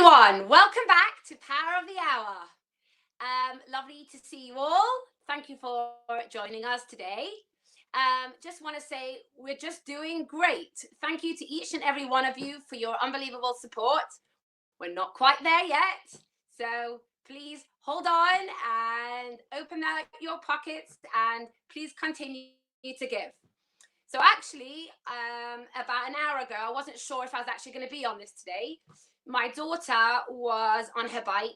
everyone, welcome back to Power of the Hour. Lovely to see you all. Thank you for joining us today. Just want to say we're just doing great. Thank you to each and every one of you for your unbelievable support. We're not quite there yet, so please hold on and open out your pockets and please continue to give. So actually, about an hour ago, I wasn't sure if I was actually going to be on this today. My daughter was on her bike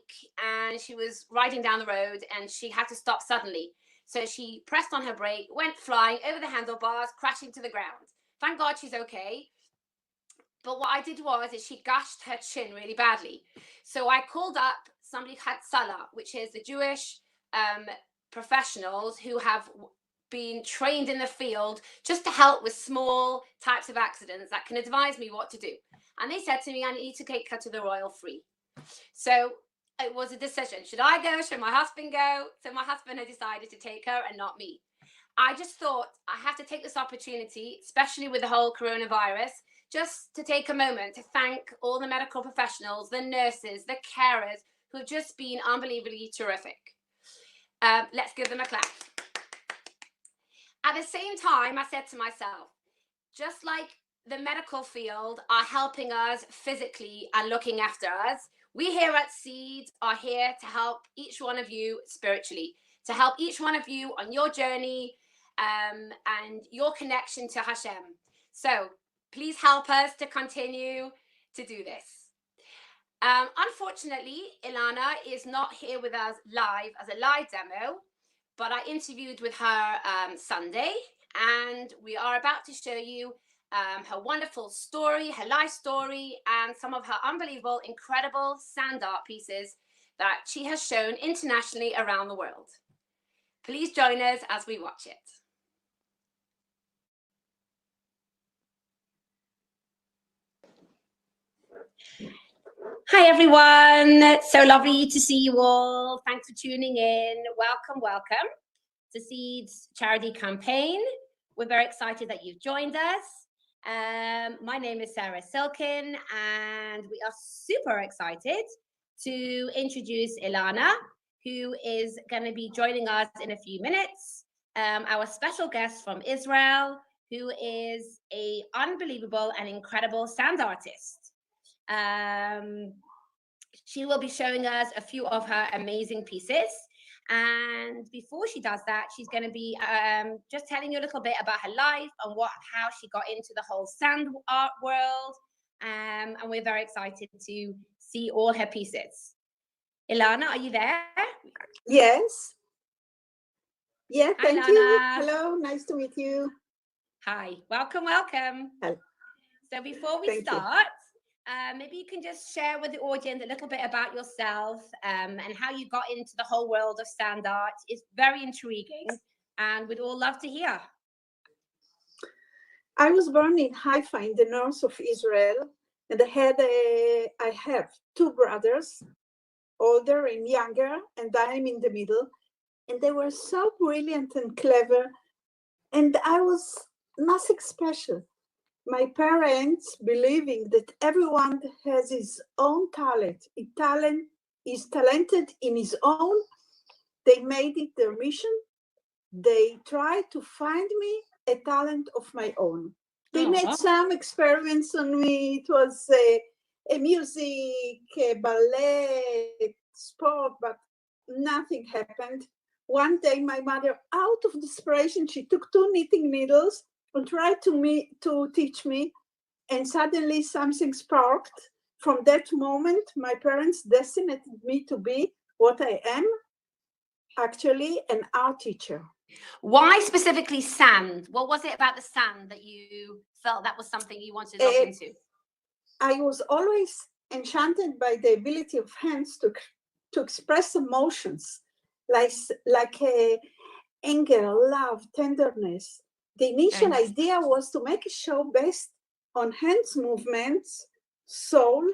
and she was riding down the road and she had to stop suddenly. So she pressed on her brake, went flying over the handlebars, crashing to the ground. Thank God she's okay. But what I did is she gashed her chin really badly. So I called up somebody Hatzalah, which is the Jewish professionals who have been trained in the field just to help with small types of accidents that can advise me what to do. And they said to me, I need to take her to the Royal Free. So it was a decision. Should I go? Should my husband go? So my husband had decided to take her and not me. I just thought I have to take this opportunity, especially with the whole coronavirus, just to take a moment to thank all the medical professionals, the nurses, the carers who have just been unbelievably terrific. Let's give them a clap. At the same time, I said to myself, just like the medical field are helping us physically and looking after us, we here at Seed are here to help each one of you spiritually, to help each one of you on your journey and your connection to Hashem. So please help us to continue to do this. Unfortunately, Ilana is not here with us live as a live demo, but I interviewed with her Sunday, and we are about to show you her wonderful story, her life story, and some of her unbelievable, incredible sand art pieces that she has shown internationally around the world. Please join us as we watch it. Hi, everyone. So lovely to see you all. Thanks for tuning in. Welcome, welcome to Seed's charity campaign. We're very excited that you've joined us. My name is Sarah Silkin, and we are super excited to introduce Ilana, who is going to be joining us in a few minutes. Our special guest from Israel, who is an unbelievable and incredible sand artist. She will be showing us a few of her amazing pieces. And before she does that, she's going to be just telling you a little bit about her life and how she got into the whole sand art world. And we're very excited to see all her pieces. Ilana, are you there? Yes. Yeah, Hi, thank you. Hello, nice to meet you. Hi, welcome, welcome. Hello. So before we start, maybe you can just share with the audience a little bit about yourself and how you got into the whole world of sand art. It's very intriguing and we'd all love to hear. I was born in Haifa in the north of Israel, and I have two brothers, older and younger, and I'm in the middle. And they were so brilliant and clever, and I was nothing special. My parents, believing that everyone has his own talent, is talented in his own, they made it their mission. They tried to find me a talent of my own. They made some experiments on me. It was a music, a ballet, sport, but nothing happened. One day, my mother, out of desperation, she took two knitting needles and tried to teach me, and suddenly something sparked. From that moment, my parents destined me to be what I am, actually an art teacher. Why specifically sand? What was it about the sand that you felt that was something you wanted to look into? I was always enchanted by the ability of hands to express emotions, like anger, love, tenderness. The initial idea was to make a show based on hands movements, soul,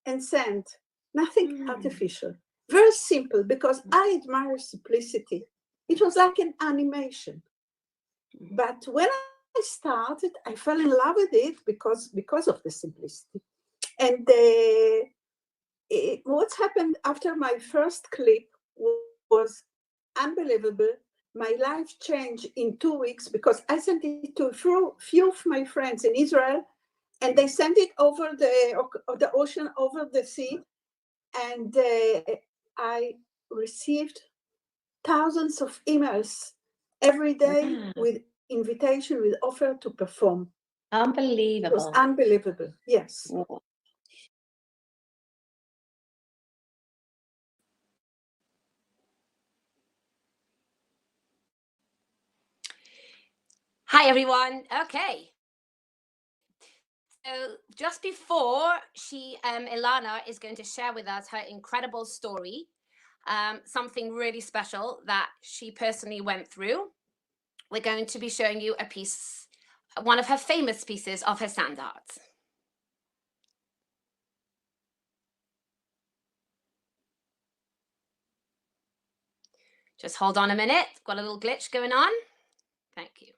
and sand. Nothing artificial. Very simple, because I admire simplicity. It was like an animation. But when I started, I fell in love with it because of the simplicity. And What's happened after my first clip was unbelievable. My life changed in 2 weeks because I sent it to a few of my friends in Israel, and they sent it over the ocean, over the sea, and I received thousands of emails every day with invitation, with offer to perform. It was Unbelievable. unbelievable. Yes. Hi, everyone. Okay. So just before Ilana is going to share with us her incredible story, something really special that she personally went through, we're going to be showing you a piece, one of her famous pieces of her sand art. Just hold on a minute. Got a little glitch going on. Thank you.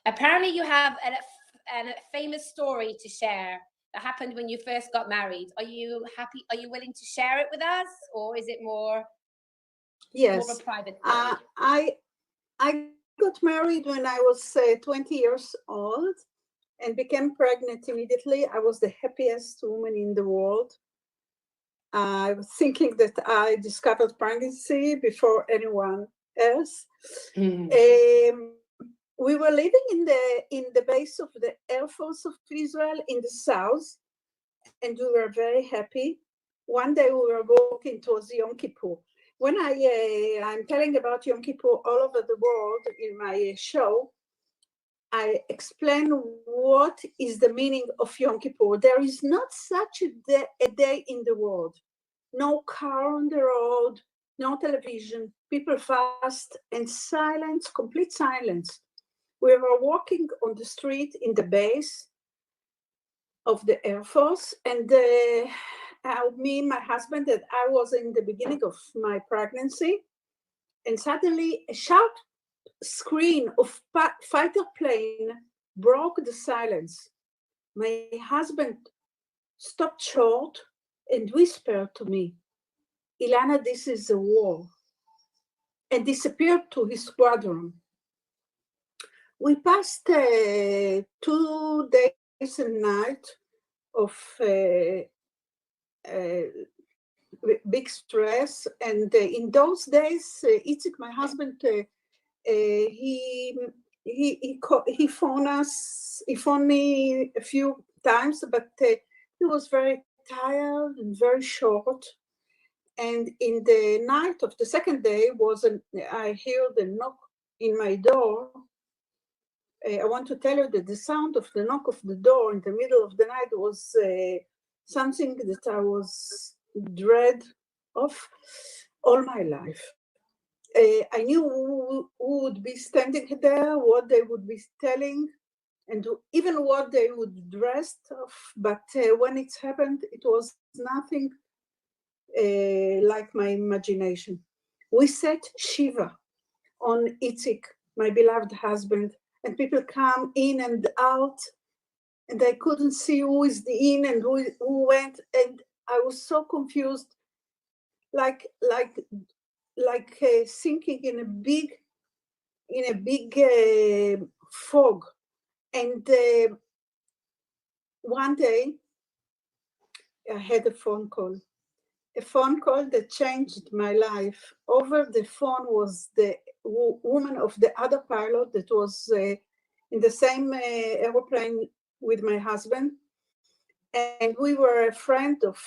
Apparently you have a famous story to share that happened when you first got married. Are you happy? Are you willing to share it with us, or is it more Yes. of a private story? I got married when I was 20 years old and became pregnant immediately. I was the happiest woman in the world. I was thinking that I discovered pregnancy before anyone else. Mm. We were living in the base of the Air Force of Israel in the south, and we were very happy. One day we were walking towards Yom Kippur. When I'm telling about Yom Kippur all over the world in my show, I explain what is the meaning of Yom Kippur. There is not such a day in the world. No car on the road, no television, people fast, and silence, complete silence. We were walking on the street in the base of the Air Force, and me and my husband, that I was in the beginning of my pregnancy, and suddenly a sharp scream of fighter plane broke the silence. My husband stopped short and whispered to me, Ilana, this is a war, and disappeared to his squadron. We passed 2 days and night of uh, big stress. And in those days, Itzik, my husband, he he phoned us. He phoned me a few times, but he was very tired and very short. And in the night of the second day, I heard a knock in my door. I want to tell you that the sound of the knock of the door in the middle of the night was something that I was dread of all my life. I knew who would be standing there, what they would be telling, and even what they would dress of. But when it happened, it was nothing like my imagination. We sat Shiva on Itzik, my beloved husband, and people come in and out, and I couldn't see who is the in and who went, and I was so confused, like like sinking in a big fog. And one day I had a phone call that changed my life. Over the phone was the woman of the other pilot that was in the same airplane with my husband, and we were a friend of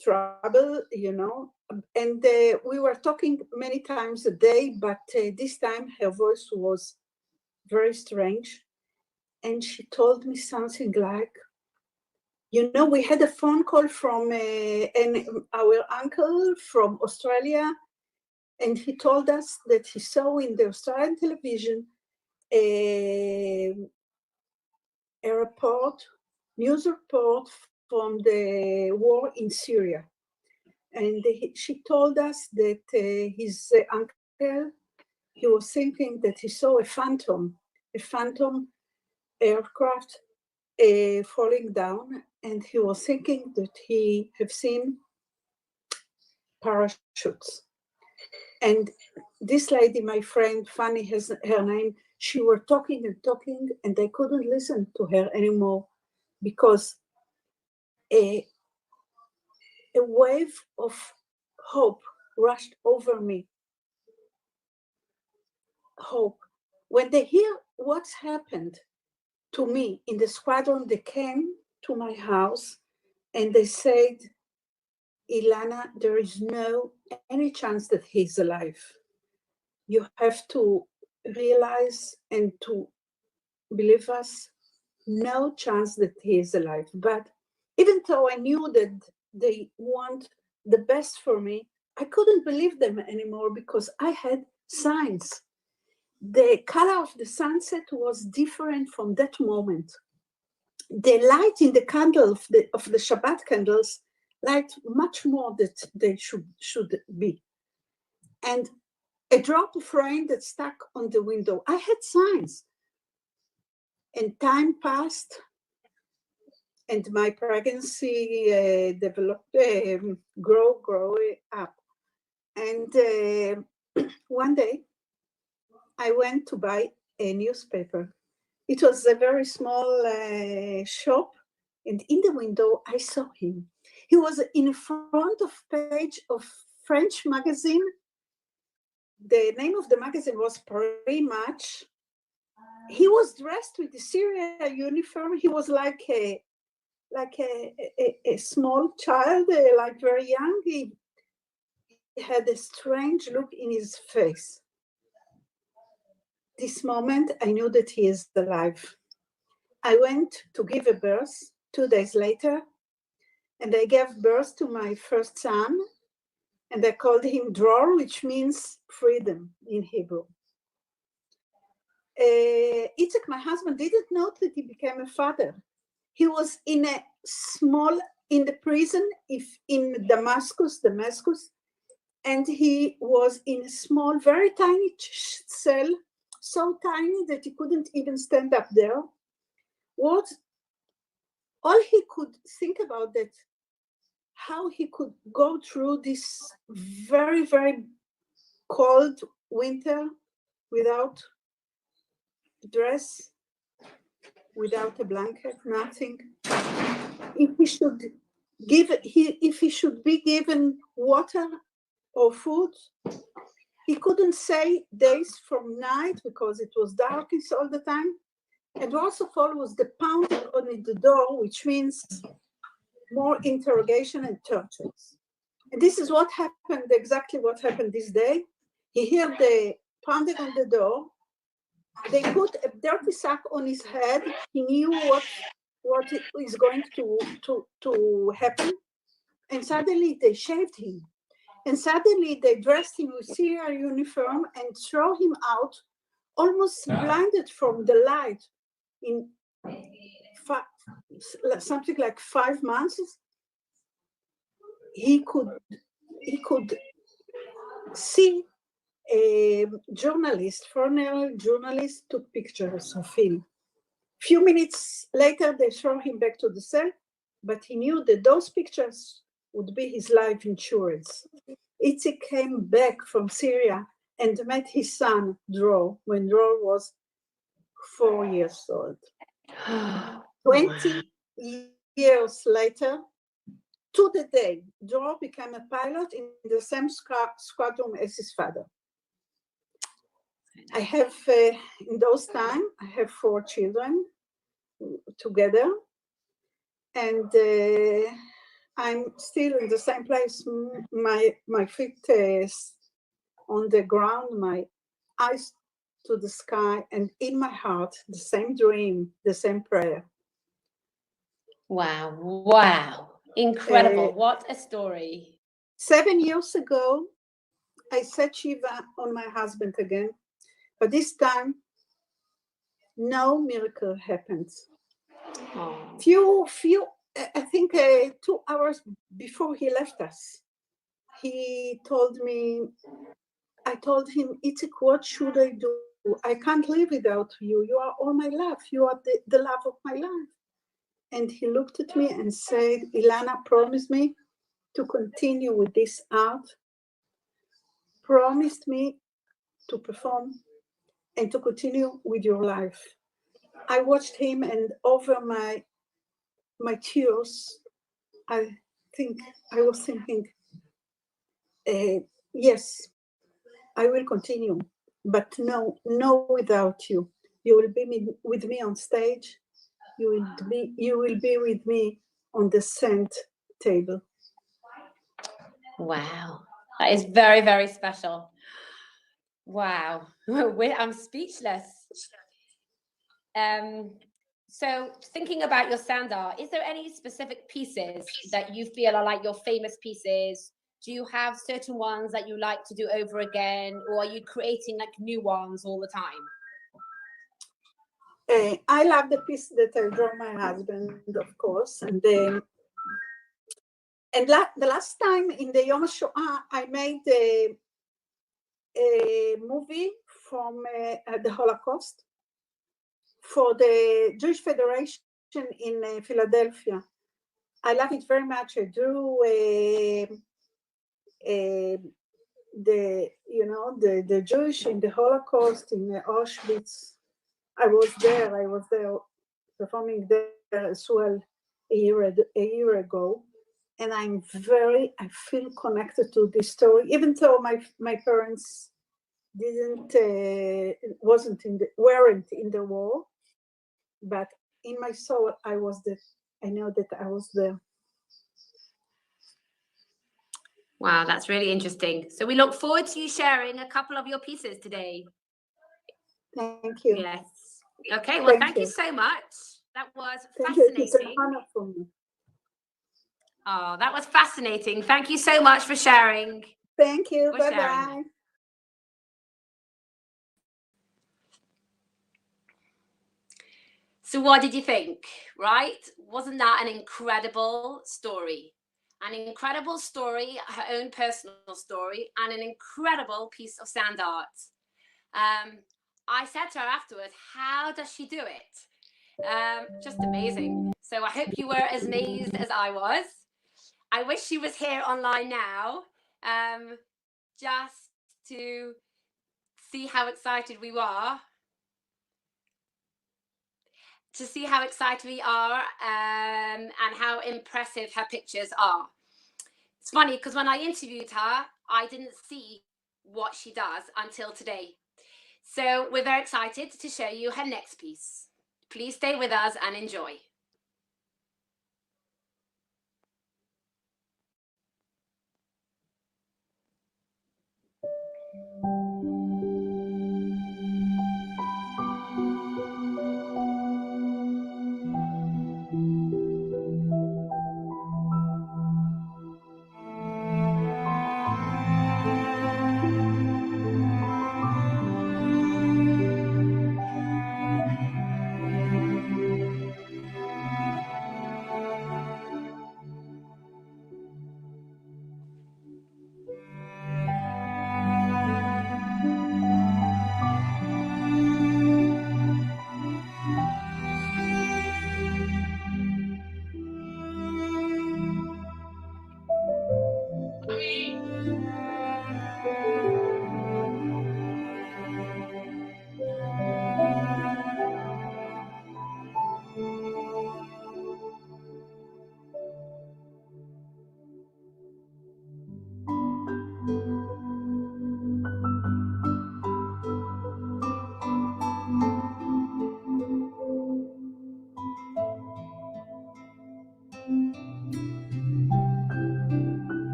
trouble, you know. And we were talking many times a day, but this time her voice was very strange, and she told me something like, you know, we had a phone call from our uncle from Australia, and he told us that he saw in the Australian television a, a report, news report from the war in Syria. And she told us that his uncle, he was thinking that he saw a phantom aircraft falling down, and he was thinking that he have seen parachutes. And this lady, my friend Fanny, has her name. She were talking and talking, and I couldn't listen to her anymore because a wave of hope rushed over me. Hope. When they hear what's happened to me in the squadron, they came to my house and they said, Ilana, there is no any chance that he's alive. You have to realize and to believe us, no chance that he is alive. But even though I knew that they want the best for me, I couldn't believe them anymore because I had signs. The color of the sunset was different from that moment. The light in the candle of the Shabbat candles light much more that they should be. And a drop of rain that stuck on the window. I had signs. And time passed, and my pregnancy developed, grow up. And One day, I went to buy a newspaper. It was a very small shop, and in the window, I saw him. He was in front of page of French magazine. The name of the magazine was Paris Match. He was dressed with the Syria uniform. He was like a small child, like very young. He had a strange look in his face. This moment, I knew that he is alive. I went to give a birth 2 days later, and I gave birth to my first son, and I called him Dror, which means freedom in Hebrew. Itzhak, my husband, didn't know that he became a father. He was in the prison in Damascus, and he was in a small, very tiny cell, so tiny that he couldn't even stand up there. What all he could think about that, how he could go through this very, very cold winter without dress, without a blanket, nothing. If he should be given water or food, he couldn't say days from night because it was darkest all the time. And also follows the pounding on the door, which means more interrogation and tortures. And this is what happened, exactly what happened this day. He heard the pounding on the door. They put a dirty sack on his head. He knew what is going to happen. And suddenly they shaved him. And suddenly they dressed him with Syria uniform and throw him out, almost blinded from the light, in something like 5 months. He could see a foreign journalist took pictures of him. Few minutes later, they throw him back to the cell, but he knew that those pictures would be his life insurance. Itzik came back from Syria and met his son, Dror, when Dror was 4 years old. 20 years later, to the day, Dror became a pilot in the same squadron as his father. I have, in those times, I have 4 children together, and I'm still in the same place. My feet on the ground, my eyes to the sky, and in my heart, the same dream, the same prayer. Wow. Incredible. What a story. 7 years ago, I said Shiva on my husband again, but this time, no miracle happened. I think 2 hours before he left us, he told me, I told him, Itzik, what should I do? I can't live without you. You are all my love. You are the love of my life. And he looked at me and said, Ilana, promise me to continue with this art. Promised me to perform and to continue with your life. I watched him, and over my tears, I was thinking, yes, I will continue, but no without you. You will be with me on stage. You will be with me on the scent table. Wow, that is very, very special. Wow, I'm speechless. So thinking about your sandal, is there any specific pieces that you feel are like your famous pieces? Do you have certain ones that you like to do over again, or are you creating like new ones all the time? I love the piece that I draw my husband, of course, and the last time in the Yom HaShoah, I made a movie from the Holocaust for the Jewish Federation in Philadelphia. I love it very much. I drew the the Jewish in the Holocaust, in Auschwitz. I was there performing there as well a year ago. And I feel connected to this story, even though my parents weren't in the war, but in my soul, I know that I was there. Wow, that's really interesting. So we look forward to you sharing a couple of your pieces today. Thank you. Yes. Okay, well, thank you so much. That was fascinating. It's an honor for me. Oh, that was fascinating. Thank you so much for sharing. Thank you. Bye-bye. So what did you think, right? Wasn't that an incredible story? An incredible story, her own personal story, and an incredible piece of sand art. I said to her afterwards, how does she do it? Just amazing. So I hope you were as amazed as I was. I wish she was here online now, just to see how excited we are. To see how excited we are and how impressive her pictures are. It's funny because when I interviewed her, I didn't see what she does until today. So we're very excited to show you her next piece. Please stay with us and enjoy.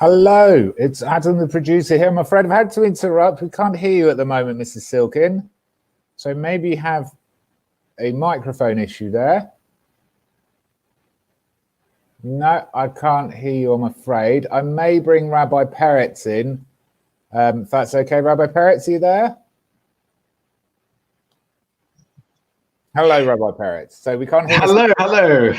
Hello, it's Adam, the producer here. I'm afraid I've had to interrupt. We can't hear you at the moment, Mrs. Silkin. So maybe you have a microphone issue there. No, I can't hear you, I'm afraid. I may bring Rabbi Peretz in. If that's okay, Rabbi Peretz, are you there? Hello, Rabbi Peretz. So we can't hear. Hello.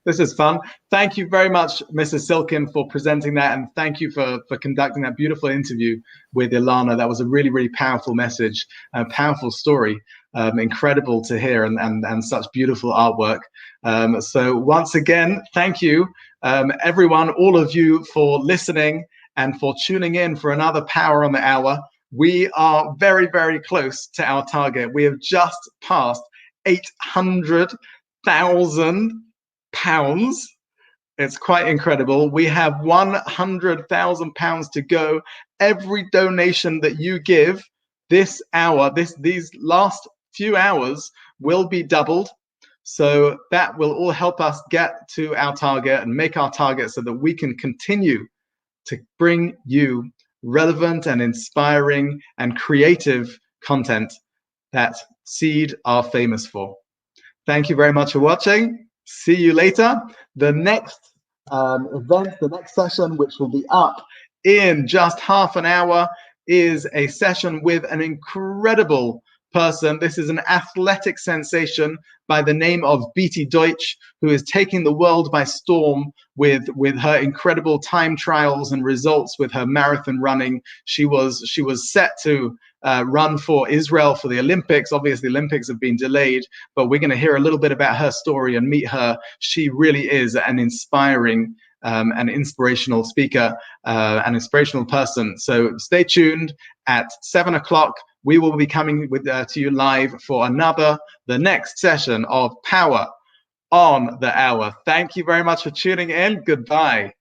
This is fun. Thank you very much, Mrs. Silkin, for presenting that, and thank you for conducting that beautiful interview with Ilana. That was a really, really powerful message, a powerful story, incredible to hear, and such beautiful artwork. So once again, thank you, everyone, all of you, for listening and for tuning in for another Power on the Hour. We are very, very close to our target. We have just passed £800,000. It's quite incredible. We have £100,000 to go. Every donation that you give this hour, these last few hours, will be doubled. So that will all help us get to our target and make our target so that we can continue to bring you relevant and inspiring and creative content that Seed are famous for. Thank you very much for watching. See you later. The next event, the next session, which will be up in just half an hour, is a session with an incredible person. This is an athletic sensation by the name of Beatty Deutsch, who is taking the world by storm with her incredible time trials and results with her marathon running. She was set to run for Israel for the Olympics. Obviously, the Olympics have been delayed, but we're going to hear a little bit about her story and meet her. She really is an inspiring an inspirational speaker, an inspirational person. So stay tuned. At 7 o'clock, we will be coming to you live for the next session of Power on the Hour. Thank you very much for tuning in. Goodbye.